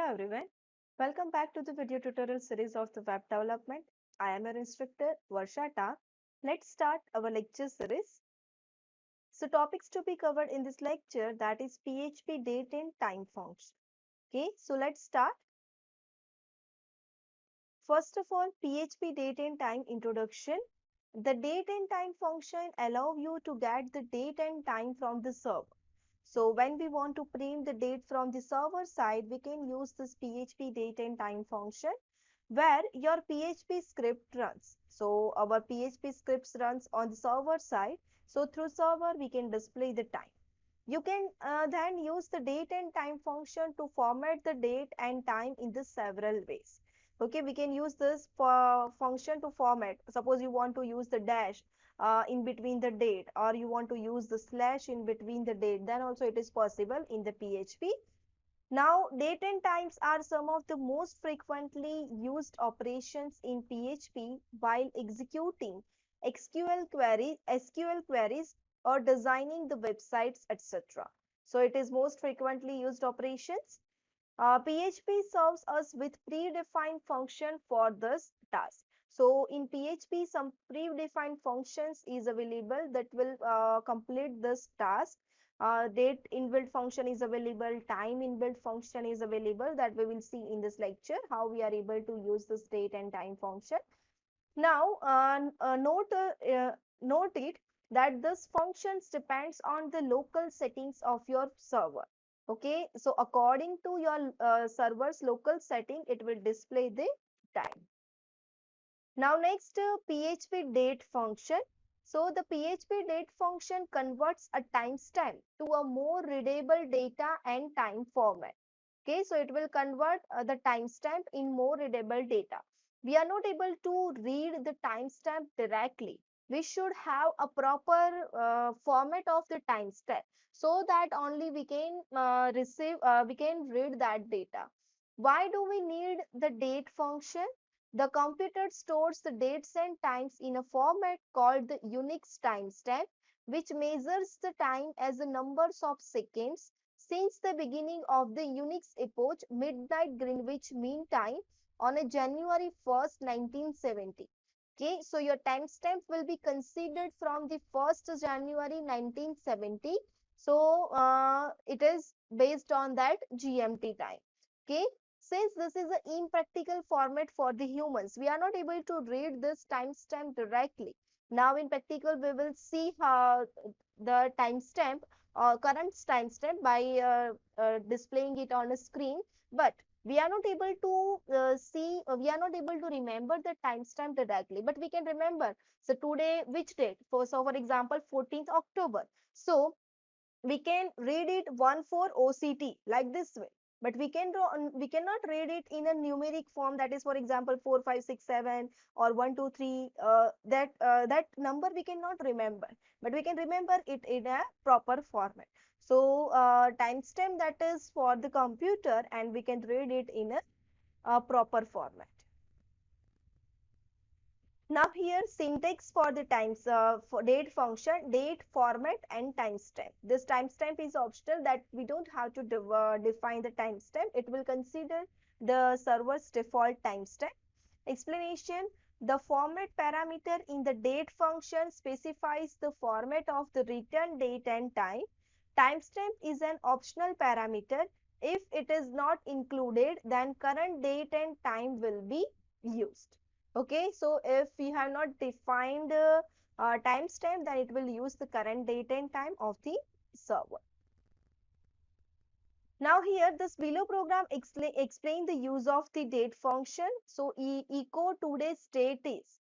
everyone. Welcome back to the video tutorial series of the web development. I am your instructor Varsha Tak. Let's start our lecture series. So topics to be covered in this lecture, that is PHP date and time function. Okay, so let's start. First of all, PHP date and time introduction. The date and time function allow you to get the date and time from the server. So when we want to print the date from the server side, we can use this PHP date and time function where your PHP script runs. So our PHP scripts runs on the server side. So through server, we can display the time. You can then use the date and time function to format the date and time in the several ways. Okay, we can use this function to format. Suppose you want to use the dash in between the date, or you want to use the slash in between the date, then also it is possible in the PHP. Now, date and times are some of the most frequently used operations in PHP while executing SQL queries, or designing the websites, etc. So, it is most frequently used operations. PHP serves us with predefined function for this task. So in PHP, some predefined functions is available that will complete this task. Date inbuilt function is available, time inbuilt function is available, that we will see in this lecture how we are able to use this date and time function. Now, note it that this functions depends on the local settings of your server. Okay, so according to your server's local setting, it will display the time. Now next, PHP date function. So the PHP date function converts a timestamp to a more readable data and time format. Okay, so it will convert the timestamp in more readable data. We are not able to read the timestamp directly. We should have a proper format of the timestamp, so that only we can we can read that data. Why do we need the date function? The computer stores the dates and times in a format called the Unix timestamp, which measures the time as the numbers of seconds since the beginning of the Unix epoch, midnight Greenwich Mean Time, on a January 1st, 1970. Okay, so your timestamp will be considered from the 1st January 1970. So it is based on that GMT time. Okay, since this is an impractical format for the humans, we are not able to read this timestamp directly. Now in practical, we will see how the timestamp current timestamp by displaying it on a screen, but we are not able to we are not able to remember the timestamp directly, but we can remember. So today, which date? So for example, 14th October. So we can read it 1 4 OCT like this way, but we cannot read it in a numeric form, that is for example 4 5 6 7 or 1 2 3. That number we cannot remember, but we can remember it in a proper format. So timestamp that is for the computer, and we can read it in a proper format. Now here syntax for the times for date function, date, format and timestamp. This timestamp is optional, that we don't have to define the timestamp. It will consider the server's default timestamp. Explanation: the format parameter in the date function specifies the format of the return date and time. Timestamp is an optional parameter. If it is not included, then current date and time will be used. Okay, so if we have not defined timestamp, then it will use the current date and time of the server. Now here, this below program explain the use of the date function. So echo today's date is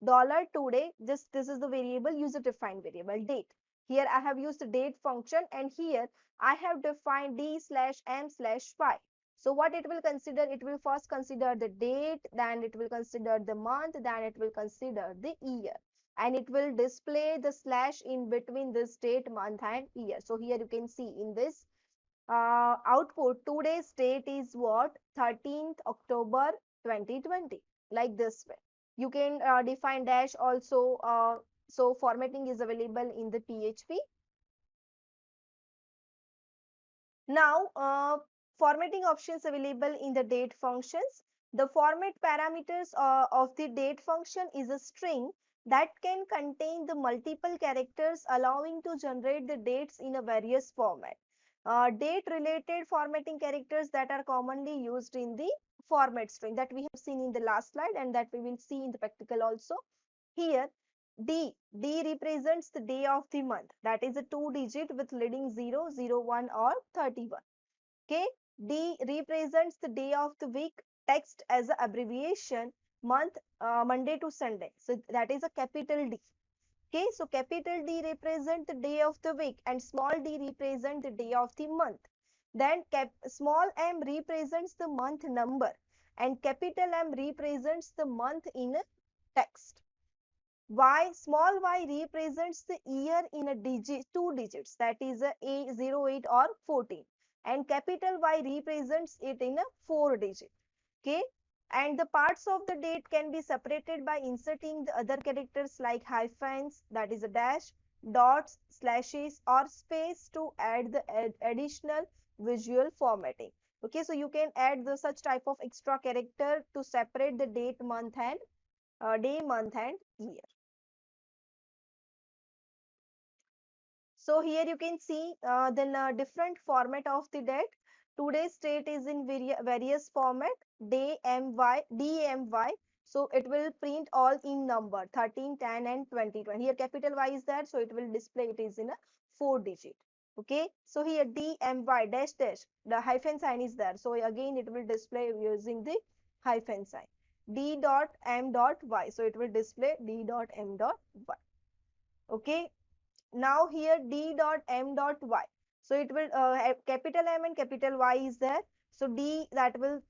$today. This is the variable, user defined variable date. Here I have used the date function, and here I have defined d/m/y. So what it will consider? It will first consider the date, then it will consider the month, then it will consider the year, and it will display the slash in between this date, month and year. So here you can see in this output, today's date is what? 13th October 2020, like this way. You can define dash also. So formatting is available in the PHP. Now formatting options available in the date functions. The format parameters of the date function is a string that can contain the multiple characters allowing to generate the dates in a various format. Date related formatting characters that are commonly used in the format string that we have seen in the last slide and that we will see in the practical also. Here D represents the day of the month, that is a 2-digit with leading 0, 0, 1 or 31. Okay, D represents the day of the week, text as an abbreviation, month, Monday to Sunday, so that is a capital D. Okay, so capital D represent the day of the week and small d represent the day of the month. Then small m represents the month number and capital M represents the month in a text. Small y represents the year in a digit, 2 digits, that is a 08 or 14, and capital Y represents it in a 4 digit. Okay, and the parts of the date can be separated by inserting the other characters like hyphens, that is a dash, dots, slashes or space to add the additional visual formatting. Okay, so you can add the such type of extra character to separate the date, month and day, month and year. So here you can see the different format of the date. Today's date is in various format, day, my, dmy. So it will print all in number 13, 10 and 20. Here capital Y is there, so it will display it is in a 4-digit. Okay, so here dmy dash dash, the hyphen sign is there. So again it will display using the hyphen sign. D dot m dot y. So it will display D dot m dot y. Okay, now here D dot M dot Y. So it will have capital M and capital Y is there. So D that will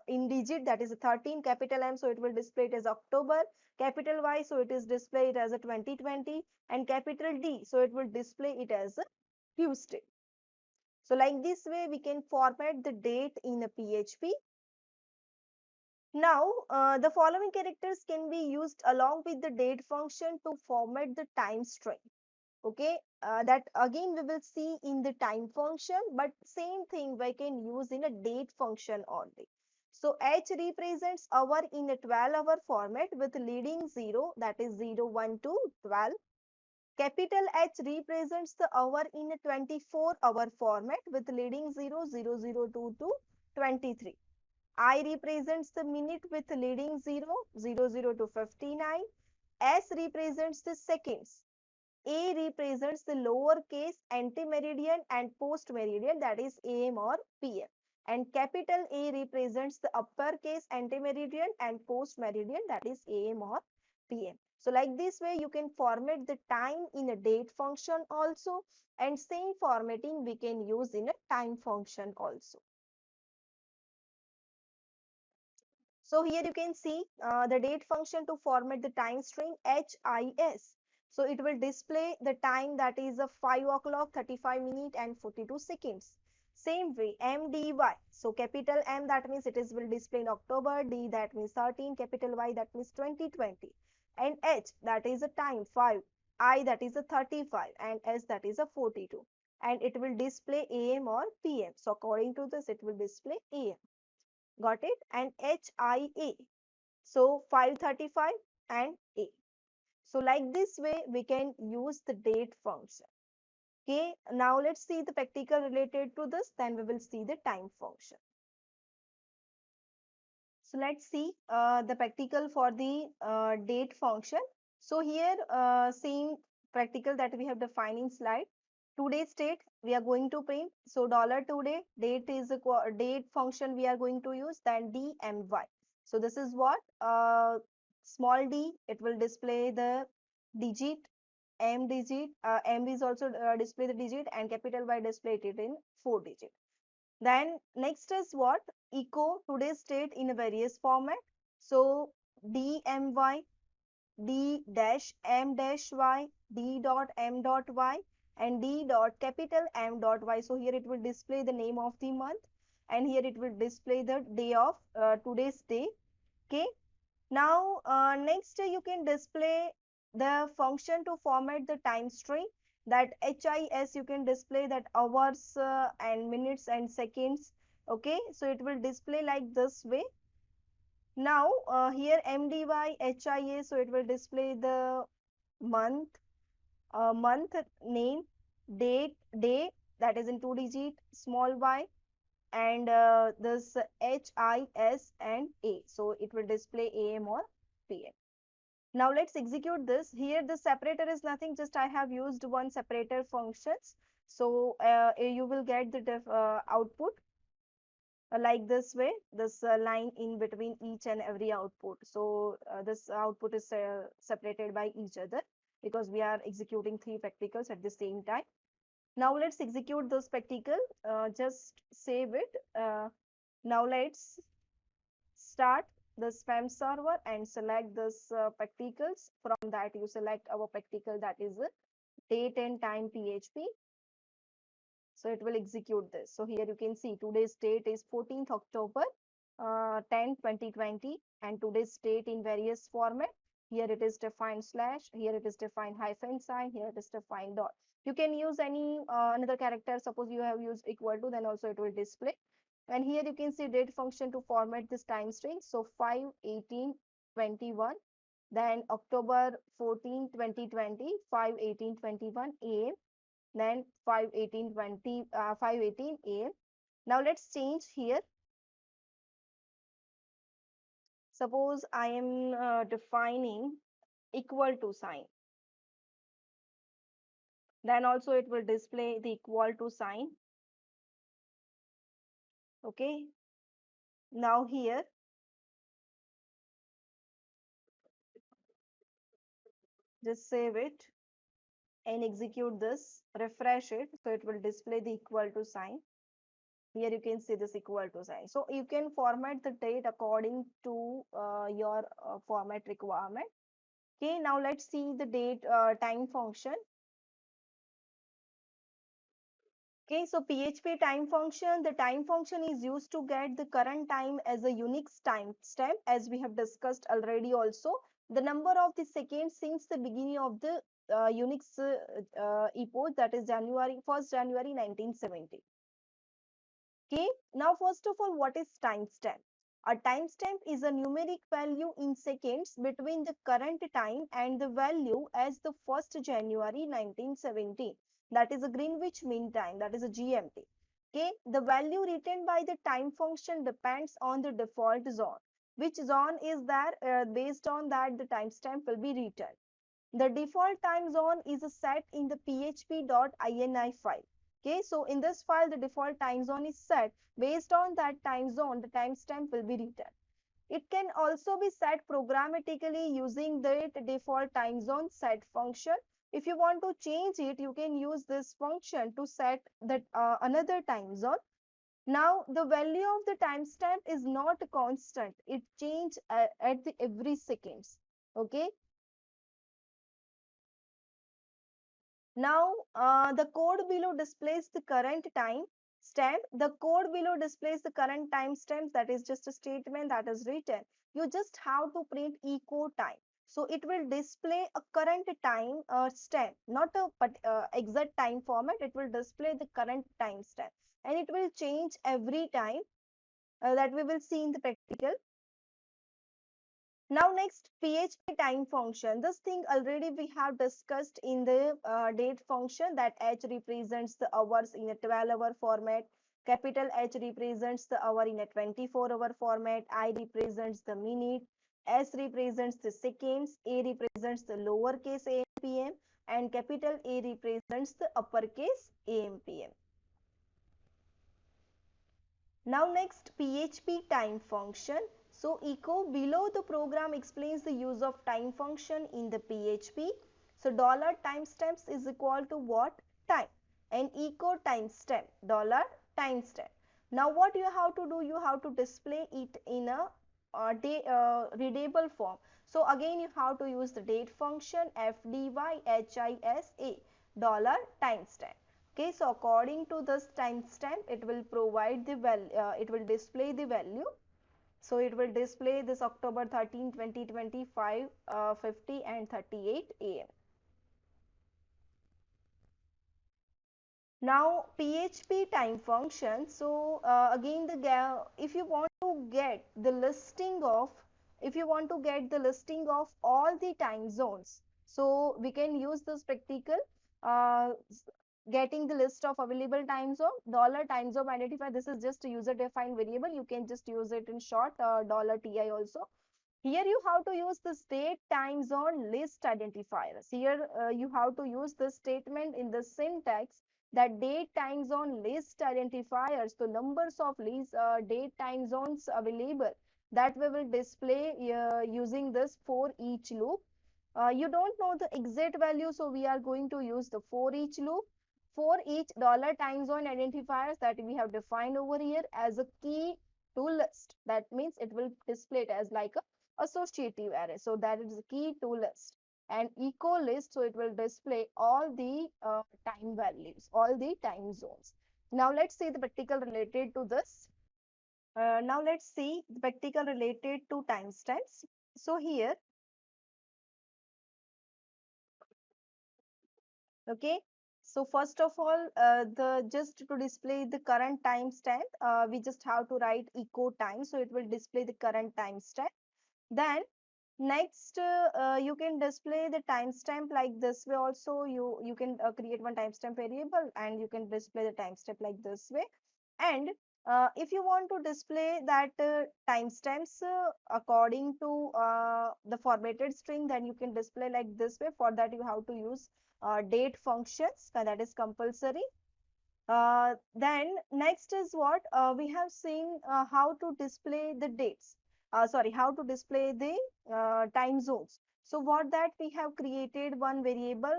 in digit, that is a 13, capital M, so it will display it as October, capital Y, so it is displayed as a 2020, and capital D, so it will display it as a Tuesday. So like this way we can format the date in a PHP. Now, the following characters can be used along with the date function to format the time string. Okay, that again we will see in the time function, but same thing we can use in a date function only. So H represents hour in a 12-hour format with leading 0, that is 0, 1 to 12. Capital H represents the hour in a 24-hour format with leading 0, 0, 0, 2 to 23. I represents the minute with leading 0, 0, 0 to 59. S represents the seconds. A represents the lowercase anti-meridian and post-meridian, that is AM or PM. And capital A represents the uppercase anti-meridian and post-meridian, that is AM or PM. So like this way you can format the time in a date function also, and same formatting we can use in a time function also. So here you can see the date function to format the time string HIS. So it will display the time, that is a 5 o'clock 35 minutes and 42 seconds. Same way MDY. So capital M, that means it is will display in October, D that means 13, capital Y that means 2020, and H that is a time 5, I that is a 35, and S that is a 42, and it will display AM or PM. So according to this it will display AM. Got it? And HIA. So 535 and A. So like this way we can use the date function. Okay, now let's see the practical related to this, then we will see the time function. So let's see the practical for the date function. So here seeing practical that we have defined in slide. Today's date we are going to print. So $today, date is a date function we are going to use, then DMY. So this is what small d, it will display the digit, M digit, M is also display the digit, and capital Y display it in 4-digit. Then next is what? Echo today's date in various format. So DMY, D dash M dash Y, D dot M dot Y, and D dot capital M dot Y. So here it will display the name of the month, and here it will display the day of today's day. Okay. Now next you can display the function to format the time string. that HIS, you can display that hours and minutes and seconds. Okay, so it will display like this way. Now here MDY HIA, so it will display the month, month name, date, day, that is in 2 digit, small y, and this HIS and A. So it will display AM or PM. Now let's execute this. Here the separator is nothing, just I have used one separator functions. So you will get the output like this way, this line in between each and every output. So this output is separated by each other because we are executing 3 spectacles at the same time. Now let's execute the spectacle, just save it. Now let's start the spam server and select this spectacles. From that you select our spectacle, that is date and time PHP. So it will execute this. So here you can see today's date is 14th October 10 2020, and today's date in various format. Here it is defined slash, here it is defined hyphen sign, here it is defined dot. You can use any another character. Suppose you have used equal to, then also it will display. And here you can see date function to format this time string. So 5/18/21, then October 14 2020, 5/18/21 AM, then 5/18 AM. Now let's change here. Suppose I am defining equal to sign, then also it will display the equal to sign. Okay, now here just save it and execute this, refresh it, so it will display the equal to sign. Here you can see this equal to sign. So you can format the date according to your format requirement. Okay, now let's see the date time function. Okay, so PHP time function, the time function is used to get the current time as a Unix timestamp, as we have discussed already also. The number of the seconds since the beginning of the Unix epoch, that is January 1st January 1970. Okay, now first of all, what is timestamp? A timestamp is a numeric value in seconds between the current time and the value as the 1st January 1970. That is a Greenwich Mean Time, that is a GMT. Okay, the value written by the time function depends on the default zone. Which zone is there? Based on that, the timestamp will be written. The default time zone is set in the php.ini file. Okay, so in this file, the default time zone is set. Based on that time zone, the timestamp will be written. It can also be set programmatically using the default time zone set function. If you want to change it, you can use this function to set that another time zone. Now, the value of the timestamp is not constant. It changes at the every seconds. Okay. Now, the code below displays the current time stamp. The code below displays the current time stamp. That is just a statement that is written. You just have to print echo time. So it will display a current time stamp, not a exact time format. It will display the current time stamp, and it will change every time that we will see in the practical. Now next, PHP time function. This thing already we have discussed in the date function, that H represents the hours in a 12-hour format. Capital H represents the hour in a 24-hour format. I represents the minute. S represents the seconds. A represents the lowercase AM PM. And capital A represents the uppercase AM PM. Now next, PHP time function. So echo below the program explains the use of time function in the PHP. So dollar timestamps is equal to what? Time. And echo timestamp, dollar timestamp. Now what you have to do? You have to display it in a readable form. So again you have to use the date function FDYHISA, dollar timestamp. Okay, so according to this timestamp, it will provide the value, it will display the value. So it will display this October 13, 2025, 50 and 38 AM. Now PHP time function. So again, if you want to get the listing of, if you want to get the listing of all the time zones, so we can use this practical, uh, getting the list of available time zone, dollar time zone identifier. This is just a user defined variable. You can just use it in short, dollar TI also. Here you have to use the state time zone list identifiers. Here you have to use the statement in the syntax that date time zone list identifiers, the numbers of list date time zones available, that we will display using this for each loop. You don't know the exact value, so we are going to use the for each loop. For each dollar time zone identifiers that we have defined over here as a key to list. That means it will display it as like a associative array. So that is the key to list. And echo list, so it will display all the time values, all the time zones. Now let's see the practical related to this. Now let's see the practical related to timestamps. So here, okay. So first of all, the just to display the current timestamp, we just have to write echo time, so it will display the current timestamp. Then next, you can display the timestamp like this way also. You can create one timestamp variable and you can display the timestamp like this way. And if you want to display that timestamps according to the formatted string, then you can display like this way. For that, you have to use date functions, that is compulsory. Then next is what we have seen, how to display the dates. Sorry, how to display the time zones. So what that we have created one variable,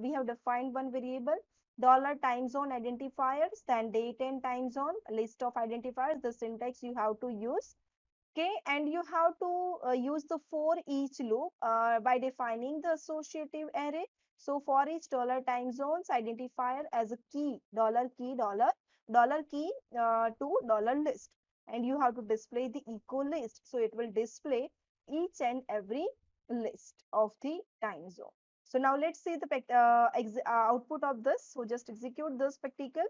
we have defined one variable, dollar time zone identifiers, then date and time zone, list of identifiers, the syntax you have to use. Okay, and you have to use the for each loop by defining the associative array. So for each dollar time zones identifier as a key, dollar key to dollar list, and you have to display the echo list. So it will display each and every list of the time zone. So now let's see the output of this. So just execute this practical.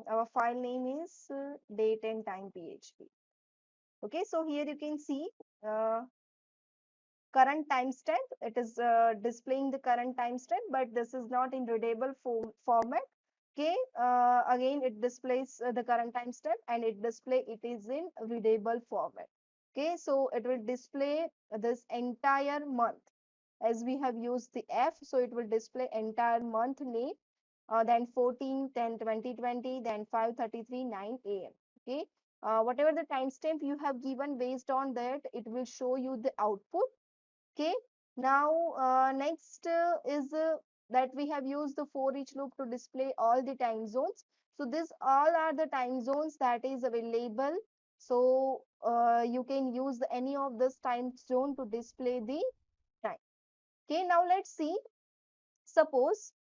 Our file name is date and time PHP. Okay, so here you can see uh, current timestamp. It is displaying the current timestamp, but this is not in readable format. Okay, again it displays the current timestamp and it is in readable format. Okay, so it will display this entire month as we have used the F, so it will display entire month name, then 14, then 2020, then 5:33, 9 a.m. Okay, whatever the timestamp you have given, based on that, it will show you the output. Okay, now next is that we have used the for each loop to display all the time zones. So this all are the time zones that is available. So you can use any of this time zone to display the time. Okay, now let's see. Suppose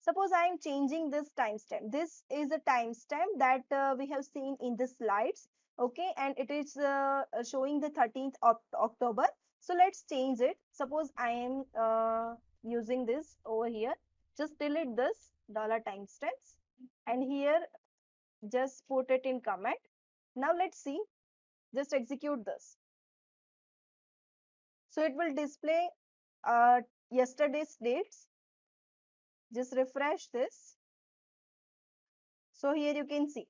Suppose I am changing this timestamp. This is a timestamp that we have seen in the slides. Okay, and it is showing the 13th of October. So let's change it. Suppose I am using this over here. Just delete this dollar timestamps and here just put it in comment. Now let's see. Just execute this. So it will display yesterday's dates. Just refresh this. So here you can see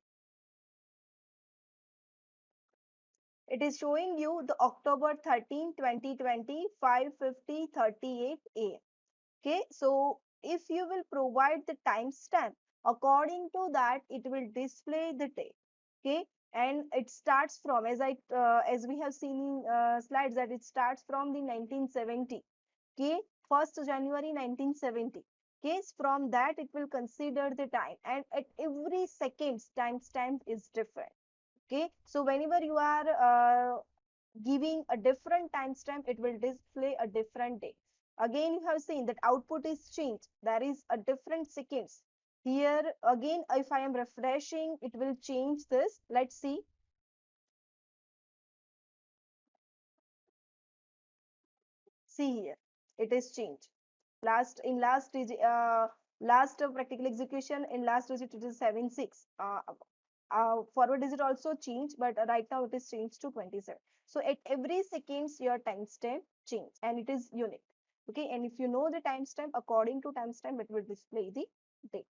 it is showing you the October 13, 2020, 5:50:38 a.m. Okay, so if you will provide the timestamp, according to that, it will display the date. Okay, and it starts from, as we have seen in slides, that it starts from the 1970. Okay, 1st January 1970. Okay, from that it will consider the time, and at every second timestamp is different. Okay, so whenever you are giving a different timestamp, it will display a different date. Again, you have seen that output is changed, there is a different seconds. Here again, if I am refreshing, it will change this. Let's see. See here, it is changed. Last practical execution in last digit it is 76. Forward digit also changed, but right now it is changed to 27. So at every seconds your timestamp change and it is unique. Okay, and if you know the timestamp, according to timestamp it will display the date.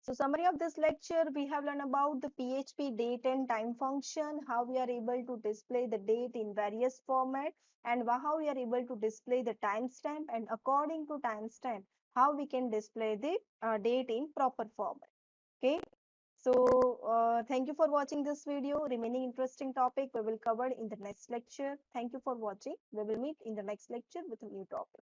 So summary of this lecture, we have learned about the PHP date and time function, how we are able to display the date in various format, and how we are able to display the timestamp, and according to timestamp, how we can display the date in proper format. Okay. So thank you for watching this video. Remaining interesting topic we will cover in the next lecture. Thank you for watching. We will meet in the next lecture with a new topic.